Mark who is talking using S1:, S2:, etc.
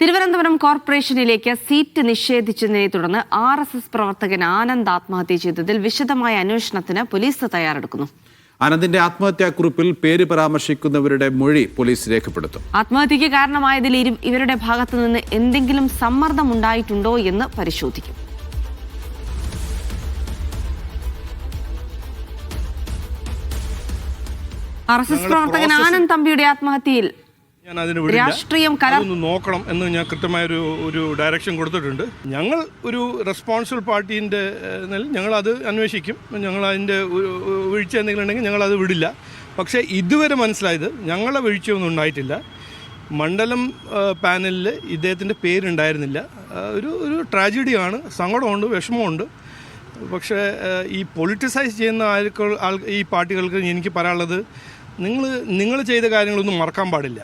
S1: Thiruvananthapuram കോർപ്പറേഷനിലേക്ക് seat നിഷേധിച്ചതിനെ തുടർന്ന് RSS പ്രവർത്തകൻ ആനന്ദ് ആത്മഹത്യ ചെയ്തതിൽ വിശദമായ അന്വേഷണത്തിന് പോലീസ് തയ്യാറെടുക്കുന്നു.
S2: ആനന്ദിന്റെ ആത്മഹത്യാക്കുറിപ്പിൽ പേര് പരാമർശിക്കുന്നവരുടെ മൊഴി പോലീസ് രേഖപ്പെടുത്തും.
S1: ആത്മഹത്യക്ക് കാരണമായതിൽ ഇവരുടെ ഭാഗത്തുനിന്ന് എന്തെങ്കിലും സമ്മർദ്ദമുണ്ടായിട്ടുണ്ടോ എന്ന് പരിശോധിക്കും. ആർഎസ്എസ് പ്രവർത്തകൻ ആനന്ദ് തമ്പിയുടെ ആത്മഹത്യയിൽ രാഷ്ട്രീയം
S3: നോക്കണം എന്ന് ഞാൻ കൃത്യമായ ഒരു ഡയറക്ഷൻ കൊടുത്തിട്ടുണ്ട്. ഞങ്ങൾ ഒരു റെസ്പോൺസിബിൾ പാർട്ടീൻ്റെ ഞങ്ങൾ അത് അന്വേഷിക്കും. ഞങ്ങൾ അതിൻ്റെ വീഴ്ച എന്തെങ്കിലും ഉണ്ടെങ്കിൽ ഞങ്ങൾ അത് വിടില്ല. പക്ഷേ ഇതുവരെ മനസ്സിലായത് ഞങ്ങളെ വീഴ്ചയൊന്നും ഉണ്ടായിട്ടില്ല. മണ്ഡലം പാനലിൽ ഇദ്ദേഹത്തിൻ്റെ പേരുണ്ടായിരുന്നില്ല. ഒരു ട്രാജഡിയാണ്, സങ്കടമുണ്ട്, വിഷമമുണ്ട്. പക്ഷേ ഈ പൊളിറ്റിസൈസ് ചെയ്യുന്ന ഈ പാർട്ടികൾക്ക് എനിക്ക് പറയാനുള്ളത്, നിങ്ങൾ ചെയ്ത കാര്യങ്ങളൊന്നും മറക്കാൻ പാടില്ല.